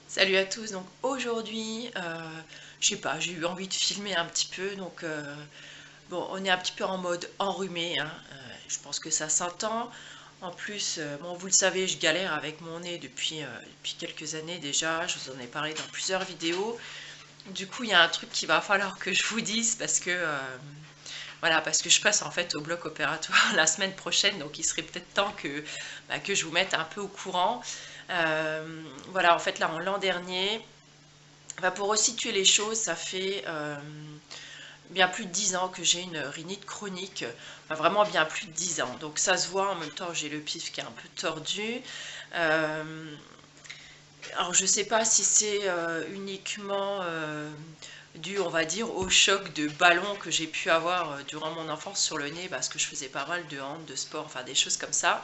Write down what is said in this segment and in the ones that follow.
Salut à tous, donc aujourd'hui, je sais pas, j'ai eu envie de filmer un petit peu, donc bon, on est un petit peu en mode enrhumé, hein, je pense que ça s'entend. En plus, bon, vous le savez, je galère avec mon nez depuis quelques années déjà, je vous en ai parlé dans plusieurs vidéos. Du coup, il y a un truc qu'il va falloir que je vous dise parce que, voilà, parce que je passe en fait au bloc opératoire la semaine prochaine, donc il serait peut-être temps que je vous mette un peu au courant. Voilà, en fait, là, en l'an dernier, bah, pour resituer les choses, ça fait bien plus de 10 ans que j'ai une rhinite chronique, enfin, vraiment bien plus de 10 ans. Donc ça se voit, en même temps j'ai le pif qui est un peu tordu. Euh, alors je sais pas si c'est uniquement dû, on va dire, au choc de ballon que j'ai pu avoir durant mon enfance sur le nez, parce que je faisais pas mal de hand, de sport, enfin des choses comme ça.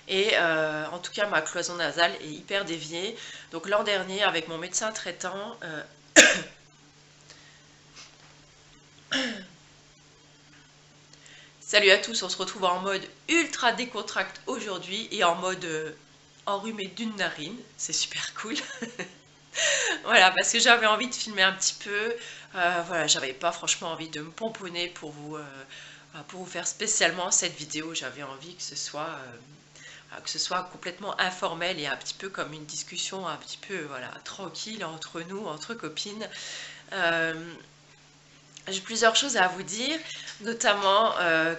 Et en tout cas, ma cloison nasale est hyper déviée. Donc l'an dernier, avec mon médecin traitant, salut à tous, on se retrouve en mode ultra décontracte aujourd'hui et en mode enrhumé d'une narine. C'est super cool. Voilà, parce que j'avais envie de filmer un petit peu. Voilà, j'avais pas franchement envie de me pomponner pour vous faire spécialement cette vidéo. J'avais envie que ce soit complètement informel et un petit peu comme une discussion un petit peu voilà, tranquille entre nous, entre copines. Euh, J'ai plusieurs choses à vous dire, notamment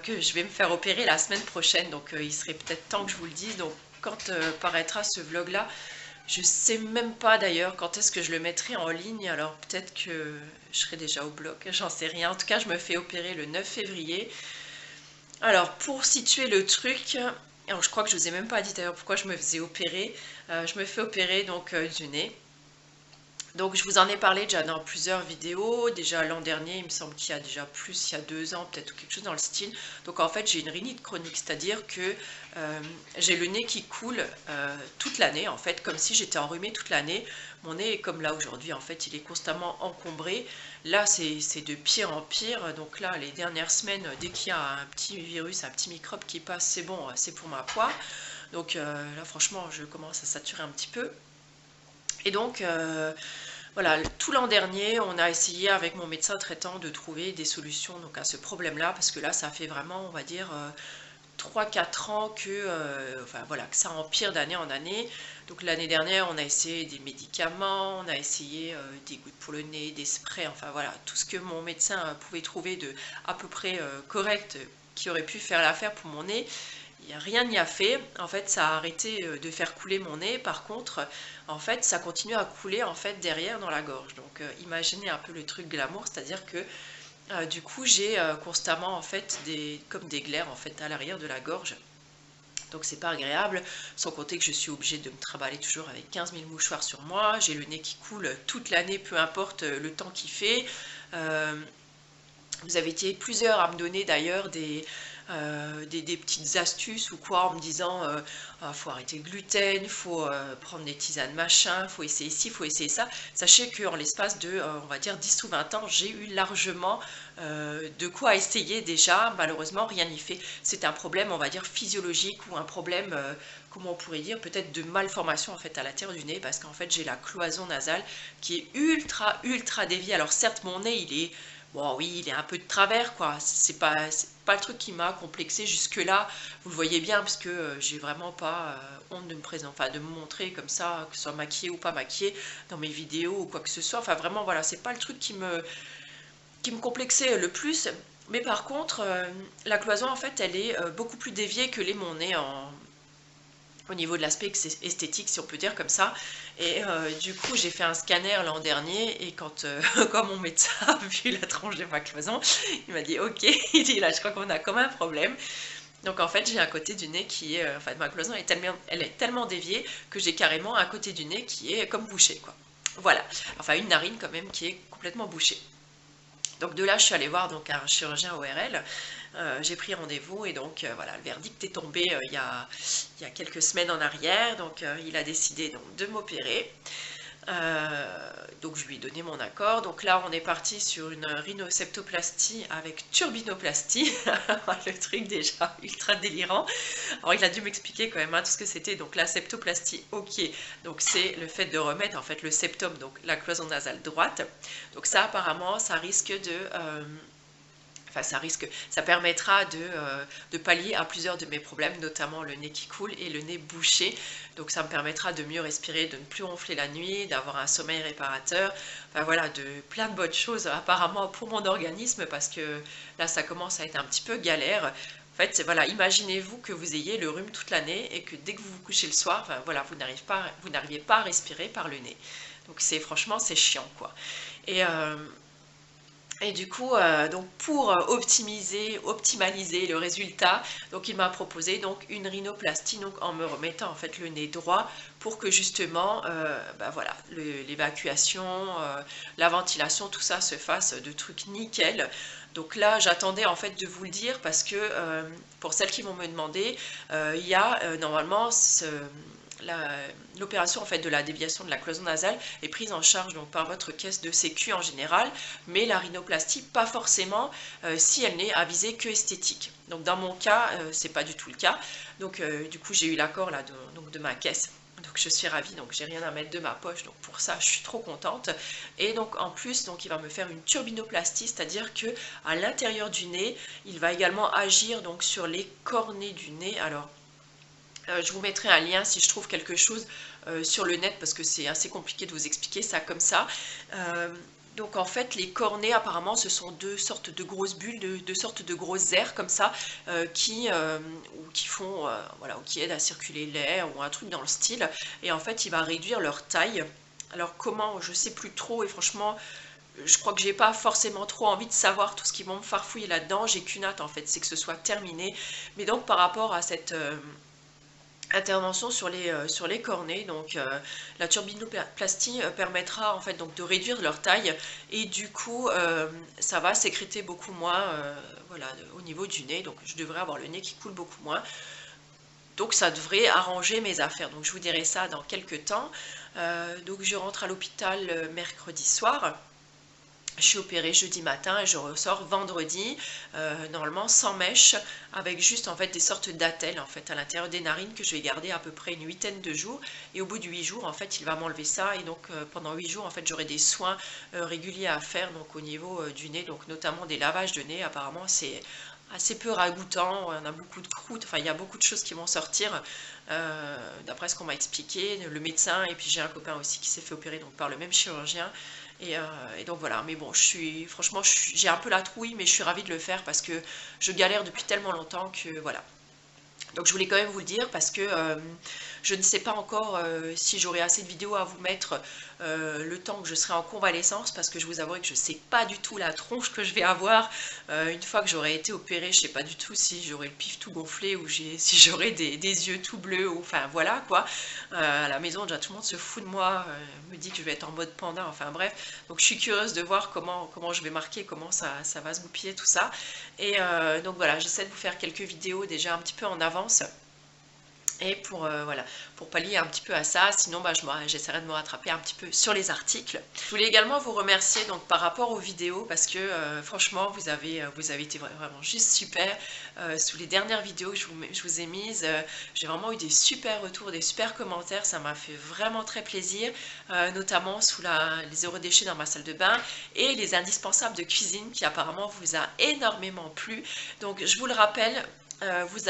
que je vais me faire opérer la semaine prochaine, donc il serait peut-être temps que je vous le dise. Donc quand paraîtra ce vlog-là, je sais même pas d'ailleurs quand est-ce que je le mettrai en ligne, alors peut-être que je serai déjà au bloc, j'en sais rien. En tout cas, je me fais opérer le 9 février. Alors pour situer le truc, alors je crois que je vous ai même pas dit d'ailleurs pourquoi je me faisais opérer. Je me fais opérer donc du nez. Donc je vous en ai parlé déjà dans plusieurs vidéos, déjà l'an dernier, il me semble qu'il y a déjà plus, il y a 2 ans peut-être, ou quelque chose dans le style. Donc en fait j'ai une rhinite chronique, c'est-à-dire que j'ai le nez qui coule toute l'année, en fait, comme si j'étais enrhumée toute l'année. Mon nez est comme là aujourd'hui, en fait, il est constamment encombré. Là c'est de pire en pire, donc là les dernières semaines, dès qu'il y a un petit virus, un petit microbe qui passe, c'est bon, c'est pour ma poire. Donc là franchement je commence à saturer un petit peu. Et donc, voilà, tout l'an dernier, on a essayé avec mon médecin traitant de trouver des solutions donc, à ce problème-là, parce que là, ça fait vraiment, on va dire, 3-4 ans que, enfin, voilà, que ça empire d'année en année. Donc l'année dernière, on a essayé des médicaments, on a essayé des gouttes pour le nez, des sprays, enfin voilà, tout ce que mon médecin pouvait trouver de à peu près correct qui aurait pu faire l'affaire pour mon nez. Rien n'y a fait. En fait, ça a arrêté de faire couler mon nez. Par contre, en fait, ça continue à couler en fait derrière dans la gorge. Donc, imaginez un peu le truc glamour, c'est-à-dire que du coup, j'ai constamment en fait comme des glaires en fait à l'arrière de la gorge. Donc c'est pas agréable, sans compter que je suis obligée de me trimballer toujours avec 15 000 mouchoirs sur moi, j'ai le nez qui coule toute l'année, peu importe le temps qu'il fait. Euh, vous avez été plusieurs à me donner d'ailleurs des petites astuces ou quoi en me disant ah, faut arrêter le gluten, faut prendre des tisanes machin, faut essayer ci, faut essayer ça. Sachez qu'en l'espace de on va dire 10 ou 20 ans, j'ai eu largement de quoi essayer déjà. Malheureusement, rien n'y fait. C'est un problème, on va dire, physiologique ou un problème, comment on pourrait dire, peut-être de malformation en fait à l'artère du nez parce qu'en fait j'ai la cloison nasale qui est ultra déviée. Alors certes, mon nez il est bon, oui, il est un peu de travers, quoi. C'est pas le truc qui m'a complexé jusque-là. Vous le voyez bien, parce que j'ai vraiment pas honte de me présenter, enfin de me montrer comme ça, que ce soit maquillée ou pas maquillée, dans mes vidéos ou quoi que ce soit. Enfin, vraiment, voilà, c'est pas le truc qui me complexait le plus. Mais par contre, la cloison, en fait, elle est beaucoup plus déviée que l'est mon nez au niveau de l'aspect esthétique, si on peut dire comme ça. Et du coup, j'ai fait un scanner l'an dernier et quand mon médecin a vu la tranche de ma cloison, il m'a dit ok, il dit là, je crois qu'on a comme un problème. Donc en fait, j'ai un côté du nez qui est, enfin ma cloison elle est tellement déviée que j'ai carrément un côté du nez qui est comme bouché, quoi. Voilà, enfin une narine quand même qui est complètement bouchée. Donc de là, je suis allée voir donc un chirurgien ORL. J'ai pris rendez-vous et donc voilà, le verdict est tombé il y a quelques semaines en arrière. Donc il a décidé donc, de m'opérer. Donc je lui ai donné mon accord. Donc là on est parti sur une rhinocéptoplastie avec turbinoplastie. Le truc déjà ultra délirant. Alors il a dû m'expliquer quand même tout ce que c'était. Donc la septoplastie, ok. Donc c'est le fait de remettre en fait le septum, donc la cloison nasale droite. Donc ça apparemment ça risque de... Enfin, ça permettra de pallier à plusieurs de mes problèmes, notamment le nez qui coule et le nez bouché. Donc ça me permettra de mieux respirer, de ne plus ronfler la nuit, d'avoir un sommeil réparateur. Enfin voilà, de plein de bonnes choses apparemment pour mon organisme parce que là ça commence à être un petit peu galère. En fait, voilà, imaginez-vous que vous ayez le rhume toute l'année et que dès que vous vous couchez le soir, enfin, voilà, vous n'arriviez pas à respirer par le nez. Donc c'est franchement c'est chiant quoi. Et du coup, donc pour optimaliser le résultat, donc il m'a proposé donc une rhinoplastie, donc en me remettant en fait le nez droit pour que justement, bah voilà, l'évacuation, la ventilation, tout ça se fasse de trucs nickel. Donc là, j'attendais en fait de vous le dire parce que pour celles qui vont me demander, il y a normalement l'opération en fait de la déviation de la cloison nasale est prise en charge donc par votre caisse de sécu en général, mais la rhinoplastie pas forcément si elle n'est à visée que esthétique. Donc dans mon cas, c'est pas du tout le cas. Donc du coup j'ai eu l'accord là de ma caisse. Donc je suis ravie, donc j'ai rien à mettre de ma poche, donc pour ça je suis trop contente. Et donc en plus, donc il va me faire une turbinoplastie, c'est-à-dire que à l'intérieur du nez, il va également agir donc sur les cornets du nez. Alors je vous mettrai un lien si je trouve quelque chose sur le net parce que c'est assez compliqué de vous expliquer ça comme ça. Donc en fait les cornets apparemment ce sont deux sortes de grosses bulles, deux sortes de grosses aires comme ça qui font, voilà, ou qui aident à circuler l'air ou un truc dans le style. Et en fait il va réduire leur taille. Alors comment, je sais plus trop et franchement je crois que j'ai pas forcément trop envie de savoir tout ce qui va me farfouiller là-dedans. J'ai qu'une hâte en fait, c'est que ce soit terminé. Mais donc par rapport à cette intervention sur les cornets, donc la turbinoplastie permettra en fait donc de réduire leur taille et du coup ça va sécréter beaucoup moins voilà, au niveau du nez, donc je devrais avoir le nez qui coule beaucoup moins, donc ça devrait arranger mes affaires. Donc je vous dirai ça dans quelques temps. Donc je rentre à l'hôpital mercredi soir. Je suis opérée jeudi matin et je ressors vendredi, normalement sans mèche, avec juste en fait des sortes d'attelles en fait à l'intérieur des narines que je vais garder à peu près une huitaine de jours. Et au bout de 8 jours, en fait, il va m'enlever ça et donc pendant 8 jours, en fait, j'aurai des soins réguliers à faire donc au niveau du nez, donc notamment des lavages de nez. Apparemment, c'est assez peu ragoûtant, on a beaucoup de croûtes, enfin il y a beaucoup de choses qui vont sortir d'après ce qu'on m'a expliqué, le médecin, et puis j'ai un copain aussi qui s'est fait opérer donc par le même chirurgien. Et donc voilà, mais bon, franchement, j'ai un peu la trouille, mais je suis ravie de le faire parce que je galère depuis tellement longtemps que voilà. Donc je voulais quand même vous le dire parce que je ne sais pas encore si j'aurai assez de vidéos à vous mettre le temps que je serai en convalescence, parce que je vous avoue que je ne sais pas du tout la tronche que je vais avoir une fois que j'aurai été opérée. Je ne sais pas du tout si j'aurai le pif tout gonflé ou si j'aurai des yeux tout bleus, ou enfin voilà quoi. À la maison déjà tout le monde se fout de moi, me dit que je vais être en mode panda, enfin bref. Donc je suis curieuse de voir comment je vais marquer, comment ça va se goupiller tout ça. Et donc voilà, j'essaie de vous faire quelques vidéos déjà un petit peu en avance. Et voilà, pour pallier un petit peu à ça, sinon bah, j'essaierai de me rattraper un petit peu sur les articles. Je voulais également vous remercier donc, par rapport aux vidéos parce que franchement vous avez été vraiment juste super. Sous les dernières vidéos que je vous ai mises, j'ai vraiment eu des super retours, des super commentaires, ça m'a fait vraiment très plaisir, notamment sous les zéro déchets dans ma salle de bain et les indispensables de cuisine qui apparemment vous a énormément plu. Donc je vous le rappelle, vous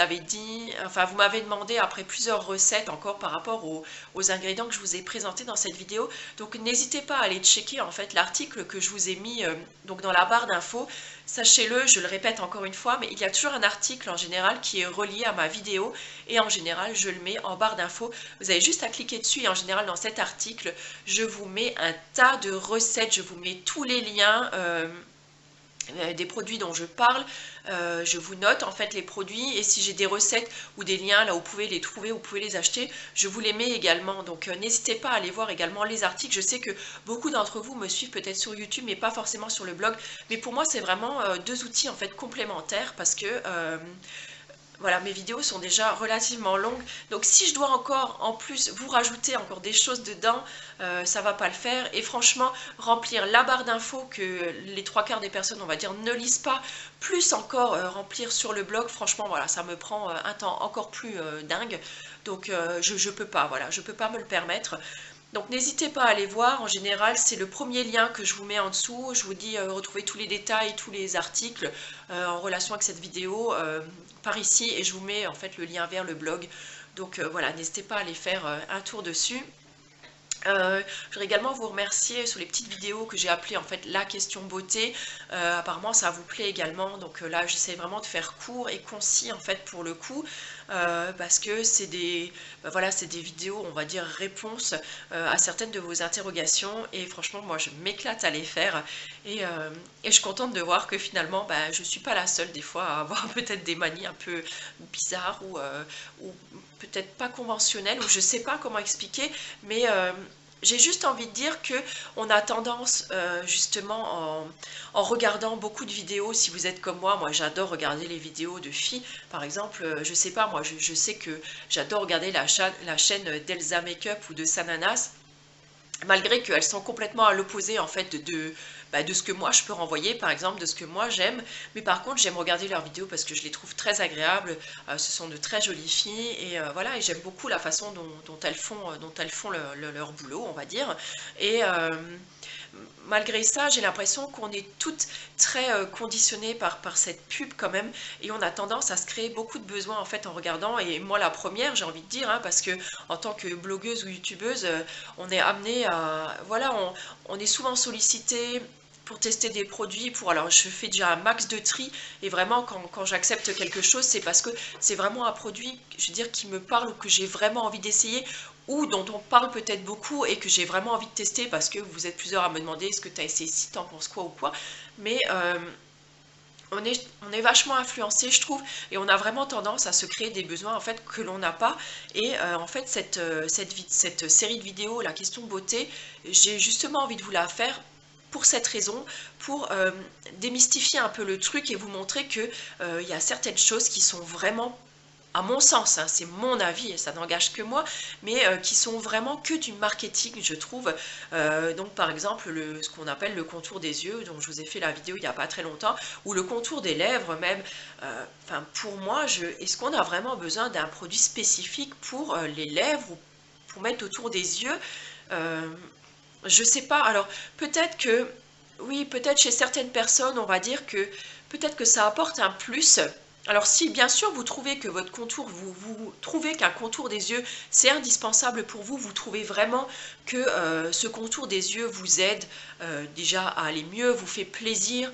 m'avez demandé après plusieurs recettes encore par rapport aux ingrédients que je vous ai présentés dans cette vidéo. Donc n'hésitez pas à aller checker en fait l'article que je vous ai mis donc dans la barre d'infos. Sachez-le, je le répète encore une fois, mais il y a toujours un article en général qui est relié à ma vidéo et en général je le mets en barre d'infos. Vous avez juste à cliquer dessus et en général dans cet article, je vous mets un tas de recettes, je vous mets tous les liens des produits dont je parle, je vous note en fait les produits et si j'ai des recettes ou des liens là où vous pouvez les trouver, vous pouvez les acheter, je vous les mets également. Donc n'hésitez pas à aller voir également les articles. Je sais que beaucoup d'entre vous me suivent peut-être sur YouTube mais pas forcément sur le blog, mais pour moi c'est vraiment deux outils en fait complémentaires parce que voilà, mes vidéos sont déjà relativement longues, donc si je dois encore en plus vous rajouter encore des choses dedans, ça va pas le faire. Et franchement, remplir la barre d'infos que les trois quarts des personnes, on va dire, ne lisent pas, plus encore remplir sur le blog, franchement, voilà, ça me prend un temps encore plus dingue. Donc je peux pas, voilà, je peux pas me le permettre. Donc n'hésitez pas à aller voir, en général c'est le premier lien que je vous mets en dessous, je vous dis retrouvez tous les détails, tous les articles en relation avec cette vidéo par ici, et je vous mets en fait le lien vers le blog. Donc voilà, n'hésitez pas à aller faire un tour dessus. Je voudrais également vous remercier sur les petites vidéos que j'ai appelées en fait la question beauté. Apparemment ça vous plaît également, donc là j'essaie vraiment de faire court et concis en fait pour le coup, parce que c'est des, voilà, c'est des vidéos, on va dire, réponses à certaines de vos interrogations, et franchement moi je m'éclate à les faire, et je suis contente de voir que finalement je suis pas la seule des fois à avoir peut-être des manies un peu bizarres ou peut-être pas conventionnelles, ou je sais pas comment expliquer, mais j'ai juste envie de dire que on a tendance, justement, en regardant beaucoup de vidéos, si vous êtes comme moi j'adore regarder les vidéos de filles, par exemple, je sais pas, moi je sais que j'adore regarder la chaîne d'Elsa Makeup ou de Sananas, malgré qu'elles sont complètement à l'opposé en fait de ce que moi je peux renvoyer, par exemple, de ce que moi j'aime. Mais par contre j'aime regarder leurs vidéos parce que je les trouve très agréables, ce sont de très jolies filles, et voilà, et j'aime beaucoup la façon dont elles font leur boulot, on va dire. Et malgré ça, j'ai l'impression qu'on est toutes très conditionnées par cette pub quand même, et on a tendance à se créer beaucoup de besoins en fait en regardant, et moi la première, j'ai envie de dire, hein, parce que en tant que blogueuse ou youtubeuse, on est amené à, voilà, on est souvent sollicité pour tester des produits, alors je fais déjà un max de tri, et vraiment quand j'accepte quelque chose, c'est parce que c'est vraiment un produit, je veux dire, qui me parle, ou que j'ai vraiment envie d'essayer, ou dont on parle peut-être beaucoup et que j'ai vraiment envie de tester, parce que vous êtes plusieurs à me demander est-ce que tu as essayé, si t'en penses quoi ou quoi. Mais on est vachement influencé, je trouve, et on a vraiment tendance à se créer des besoins en fait que l'on n'a pas. Et en fait cette série de vidéos, la question beauté, j'ai justement envie de vous la faire pour cette raison, pour démystifier un peu le truc et vous montrer que il y a certaines choses qui sont vraiment, à mon sens, hein, c'est mon avis et ça n'engage que moi, mais qui sont vraiment que du marketing, je trouve. Donc par exemple, ce qu'on appelle le contour des yeux, dont je vous ai fait la vidéo il n'y a pas très longtemps, ou le contour des lèvres même. Enfin, pour moi, est-ce qu'on a vraiment besoin d'un produit spécifique pour les lèvres, ou pour mettre autour des yeux? Je sais pas. Alors peut-être que, oui, peut-être chez certaines personnes, on va dire que peut-être que ça apporte un plus. Alors si bien sûr vous trouvez que votre contour, vous trouvez qu'un contour des yeux c'est indispensable pour vous, vous trouvez vraiment que ce contour des yeux vous aide déjà à aller mieux, vous fait plaisir,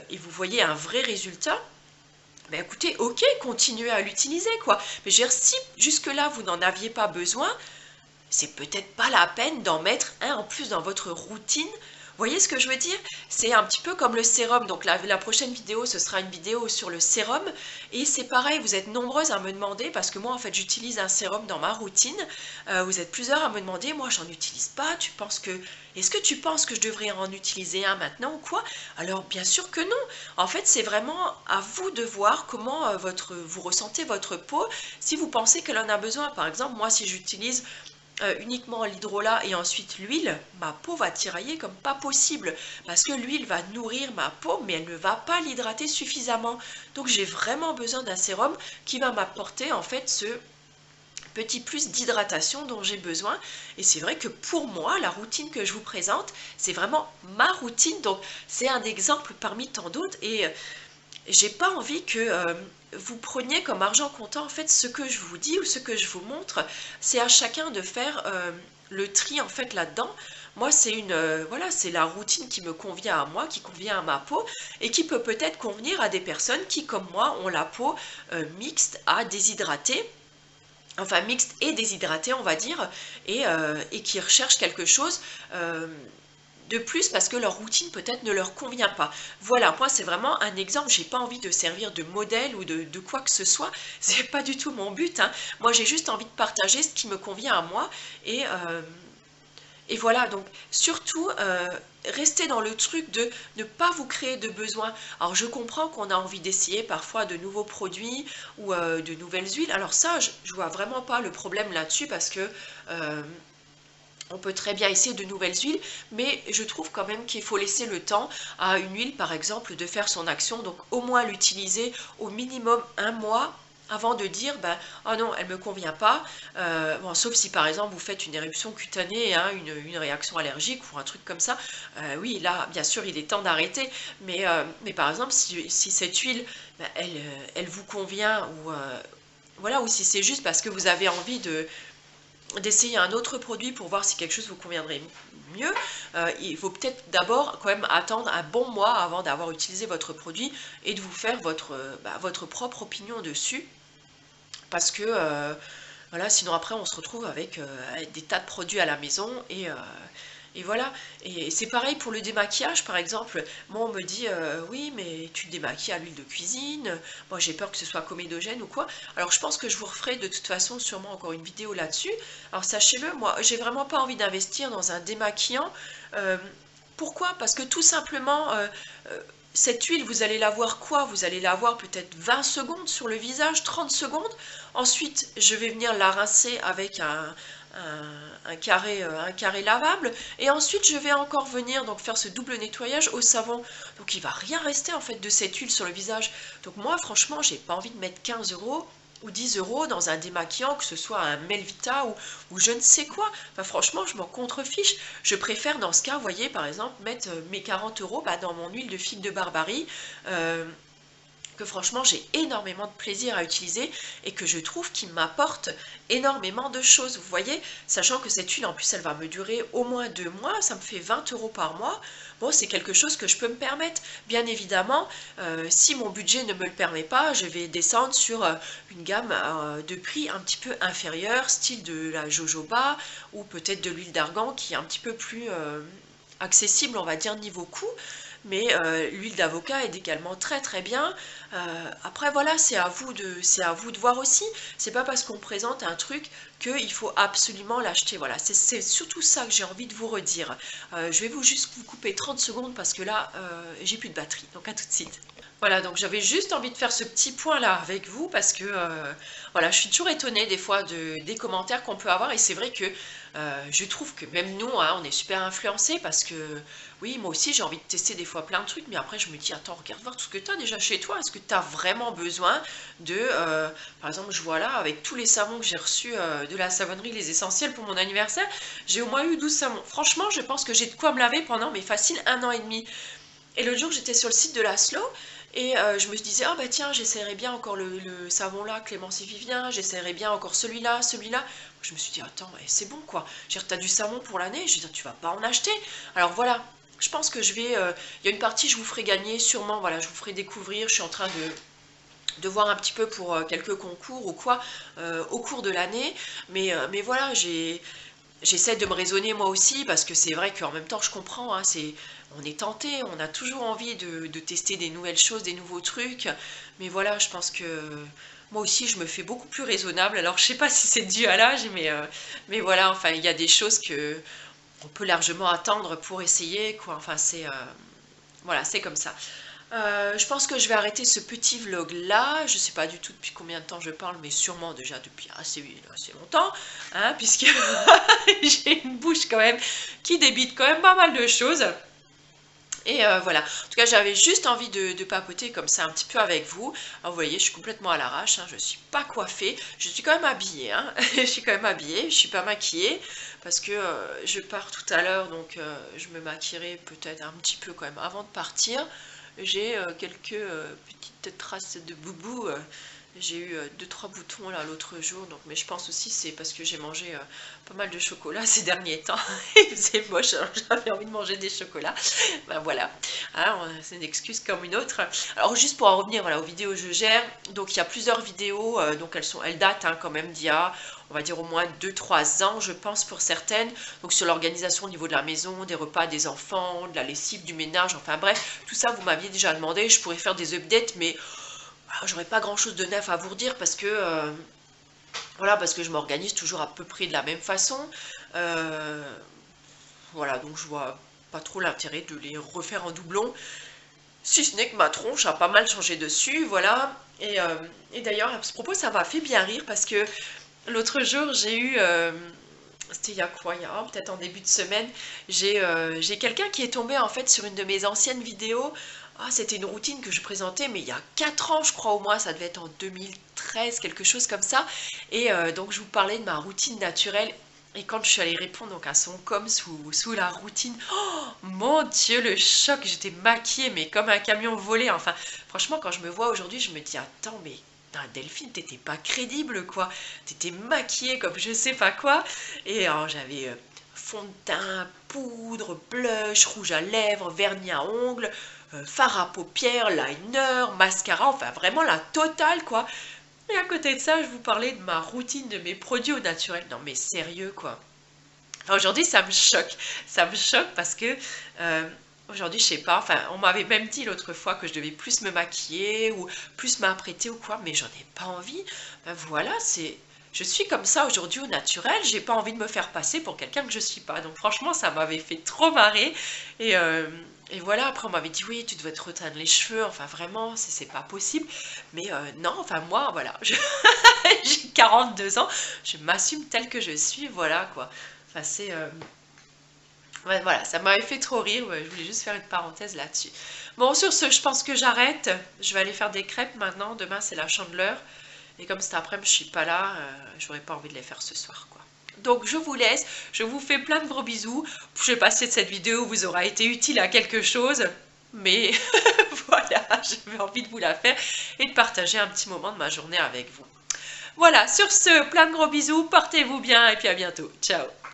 et vous voyez un vrai résultat, ben écoutez, ok, continuez à l'utiliser quoi. Mais je veux dire, si jusque-là vous n'en aviez pas besoin, c'est peut-être pas la peine d'en mettre un en plus dans votre routine. Vous voyez ce que je veux dire? C'est un petit peu comme le sérum. Donc la prochaine vidéo, ce sera une vidéo sur le sérum. Et c'est pareil, vous êtes nombreuses à me demander, parce que moi en fait j'utilise un sérum dans ma routine. Vous êtes plusieurs à me demander, moi j'en utilise pas, est-ce que tu penses que je devrais en utiliser un maintenant ou quoi? Alors bien sûr que non. En fait c'est vraiment à vous de voir comment vous ressentez votre peau. Si vous pensez qu'elle en a besoin, par exemple moi si j'utilise uniquement l'hydrolat et ensuite l'huile, ma peau va tirailler comme pas possible, parce que l'huile va nourrir ma peau mais elle ne va pas l'hydrater suffisamment. Donc j'ai vraiment besoin d'un sérum qui va m'apporter en fait ce petit plus d'hydratation dont j'ai besoin. Et c'est vrai que pour moi, la routine que je vous présente, c'est vraiment ma routine, donc c'est un exemple parmi tant d'autres, et j'ai pas envie que vous preniez comme argent comptant en fait ce que je vous dis ou ce que je vous montre. C'est à chacun de faire le tri en fait là-dedans. Moi c'est voilà, c'est la routine qui me convient à moi, qui convient à ma peau, et qui peut peut-être convenir à des personnes qui comme moi ont la peau mixte à déshydratée, enfin mixte et déshydratée on va dire, et qui recherchent quelque chose de plus parce que leur routine peut-être ne leur convient pas. Voilà, moi c'est vraiment un exemple, j'ai pas envie de servir de modèle ou de quoi que ce soit, c'est pas du tout mon but, hein. Moi j'ai juste envie de partager ce qui me convient à moi, et, Et voilà, donc surtout, restez dans le truc de ne pas vous créer de besoin. Alors je comprends qu'on a envie d'essayer parfois de nouveaux produits ou de nouvelles huiles. Alors ça, je vois vraiment pas le problème là-dessus parce que on peut très bien essayer de nouvelles huiles, mais je trouve quand même qu'il faut laisser le temps à une huile, par exemple, de faire son action. Donc au moins l'utiliser au minimum un mois avant de dire, ben, oh non, elle me convient pas. Bon, sauf si par exemple vous faites une éruption cutanée, hein, une réaction allergique ou un truc comme ça. Oui, là, bien sûr, il est temps d'arrêter. Mais par exemple, si cette huile, ben, elle vous convient ou voilà, ou si c'est juste parce que vous avez envie d'essayer un autre produit pour voir si quelque chose vous conviendrait mieux, il faut peut-être d'abord quand même attendre un bon mois avant d'avoir utilisé votre produit et de vous faire votre propre opinion dessus. Parce que voilà, sinon après on se retrouve avec des tas de produits à la maison et voilà. Et c'est pareil pour le démaquillage par exemple. Moi on me dit oui mais tu te démaquilles à l'huile de cuisine, moi j'ai peur que ce soit comédogène ou quoi. Alors je pense que je vous referai de toute façon sûrement encore une vidéo là-dessus. Alors sachez-le, moi j'ai vraiment pas envie d'investir dans un démaquillant. Euh, Pourquoi? Parce que tout simplement cette huile, vous allez la voir quoi? Vous allez la voir peut-être 20 secondes sur le visage, 30 secondes. Ensuite, je vais venir la rincer avec un carré lavable. Et ensuite, je vais encore venir donc faire ce double nettoyage au savon. Donc, il va rien rester en fait de cette huile sur le visage. Donc, moi, franchement, j'ai pas envie de mettre 15 € ou 10 € dans un démaquillant, que ce soit un Melvita ou je ne sais quoi. Enfin, franchement, je m'en contrefiche. Je préfère dans ce cas, vous voyez, par exemple, mettre mes 40 € dans mon huile de figue de Barbarie. Que franchement j'ai énormément de plaisir à utiliser et que je trouve qu'il m'apporte énormément de choses, vous voyez, sachant que cette huile en plus elle va me durer au moins 2 mois, ça me fait 20 € par mois. Bon, c'est quelque chose que je peux me permettre. Bien évidemment, si mon budget ne me le permet pas, je vais descendre sur une gamme de prix un petit peu inférieure, style de la jojoba ou peut-être de l'huile d'argan qui est un petit peu plus accessible, on va dire, niveau coût. Mais l'huile d'avocat est également très très bien. Après voilà, c'est à vous de voir aussi. C'est pas parce qu'on présente un truc qu'il faut absolument l'acheter. Voilà, c'est surtout ça que j'ai envie de vous redire. Je vais juste vous couper 30 secondes parce que là, j'ai plus de batterie. Donc à tout de suite. Voilà, donc j'avais juste envie de faire ce petit point là avec vous parce que voilà, je suis toujours étonnée des fois des commentaires qu'on peut avoir et c'est vrai que je trouve que même nous, hein, on est super influencés parce que oui, moi aussi j'ai envie de tester des fois plein de trucs, mais après je me dis attends, regarde voir tout ce que tu as déjà chez toi, est-ce que tu as vraiment besoin par exemple, je vois là avec tous les savons que j'ai reçus de la savonnerie, les essentiels pour mon anniversaire, j'ai au moins eu 12 savons. Franchement, je pense que j'ai de quoi me laver pendant mais facile 1 an et demi. Et l'autre jour, j'étais sur le site de Laszlo et je me disais, ah bah tiens, j'essaierai bien encore le savon là, Clémence et Vivien, j'essaierai bien encore celui-là, celui-là. Je me suis dit, attends, c'est bon quoi. Je veux dire, t'as du savon pour l'année, je veux dire, tu vas pas en acheter. Alors voilà, je pense que je vais. Il y a une partie, je vous ferai gagner, sûrement, voilà, je vous ferai découvrir. Je suis en train de voir un petit peu pour quelques concours ou quoi au cours de l'année. Mais voilà, j'essaie de me raisonner moi aussi parce que c'est vrai qu'en même temps je comprends, hein, on est tenté, on a toujours envie de tester des nouvelles choses, des nouveaux trucs, mais voilà, je pense que moi aussi je me fais beaucoup plus raisonnable. Alors je sais pas si c'est dû à l'âge, mais voilà, enfin il y a des choses que on peut largement attendre pour essayer, quoi. Enfin voilà, c'est comme ça. Je pense que je vais arrêter ce petit vlog là. Je sais pas du tout depuis combien de temps je parle, mais sûrement déjà depuis assez longtemps, hein, puisque j'ai une bouche quand même qui débite quand même pas mal de choses. Et voilà, en tout cas j'avais juste envie de papoter comme ça un petit peu avec vous. Alors, vous voyez, je suis complètement à l'arrache, hein, je suis pas coiffée, je suis quand même habillée, hein, je suis quand même habillée, je suis pas maquillée parce que je pars tout à l'heure, donc je me maquillerai peut-être un petit peu quand même avant de partir. J'ai quelques petites traces de boubou. J'ai eu 2-3 boutons là l'autre jour, donc, mais je pense aussi c'est parce que j'ai mangé pas mal de chocolat ces derniers temps. Il faisait moche, alors j'avais envie de manger des chocolats. Ben voilà, hein, c'est une excuse comme une autre. Alors juste pour en revenir voilà, aux vidéos que je gère, donc il y a plusieurs vidéos, donc elles datent hein, quand même d'il y a, on va dire au moins 2-3 ans, je pense pour certaines. Donc sur l'organisation au niveau de la maison, des repas des enfants, de la lessive, du ménage, enfin bref, tout ça vous m'aviez déjà demandé. Je pourrais faire des updates, mais j'aurais pas grand chose de neuf à vous redire parce que voilà, parce que je m'organise toujours à peu près de la même façon. donc je vois pas trop l'intérêt de les refaire en doublon. Si ce n'est que ma tronche a pas mal changé dessus, voilà. Et d'ailleurs, à ce propos, ça m'a fait bien rire parce que l'autre jour, j'ai eu, c'était il y a quoi, il y a peut-être en début de semaine, j'ai quelqu'un qui est tombé en fait sur une de mes anciennes vidéos. Ah, c'était une routine que je présentais, mais il y a 4 ans, je crois au moins, ça devait être en 2013, quelque chose comme ça. Et donc, je vous parlais de ma routine naturelle. Et quand je suis allée répondre donc à son com sous la routine, oh mon Dieu, le choc, j'étais maquillée, mais comme un camion volé. Enfin, franchement, quand je me vois aujourd'hui, je me dis, attends, mais putain, Delphine, t'étais pas crédible, quoi. T'étais maquillée comme je sais pas quoi. Et alors, j'avais fond de teint, poudre, blush, rouge à lèvres, vernis à ongles, fard à paupières, liner, mascara, enfin vraiment la totale, quoi. Et à côté de ça, je vous parlais de ma routine, de mes produits au naturel. Non mais sérieux quoi. Enfin, aujourd'hui, ça me choque. Ça me choque parce que aujourd'hui, je sais pas, enfin, on m'avait même dit l'autre fois que je devais plus me maquiller ou plus m'apprêter ou quoi, mais j'en ai pas envie. Ben voilà, je suis comme ça aujourd'hui au naturel, j'ai pas envie de me faire passer pour quelqu'un que je suis pas. Donc franchement, ça m'avait fait trop marrer. Et, euh, et voilà, après on m'avait dit oui, tu dois te reteindre les cheveux, enfin vraiment, c'est pas possible. Mais non, enfin moi, voilà, j'ai 42 ans, je m'assume telle que je suis, voilà quoi. Enfin, ouais, voilà, ça m'avait fait trop rire, ouais, je voulais juste faire une parenthèse là-dessus. Bon, sur ce, je pense que j'arrête. Je vais aller faire des crêpes maintenant. Demain, c'est la Chandeleur. Et comme cet après-midi, je suis pas là, j'aurais pas envie de les faire ce soir, quoi. Donc, je vous laisse. Je vous fais plein de gros bisous. Je sais pas si cette vidéo vous aura été utile à quelque chose. Mais voilà, j'avais envie de vous la faire et de partager un petit moment de ma journée avec vous. Voilà, sur ce, plein de gros bisous. Portez-vous bien et puis à bientôt. Ciao.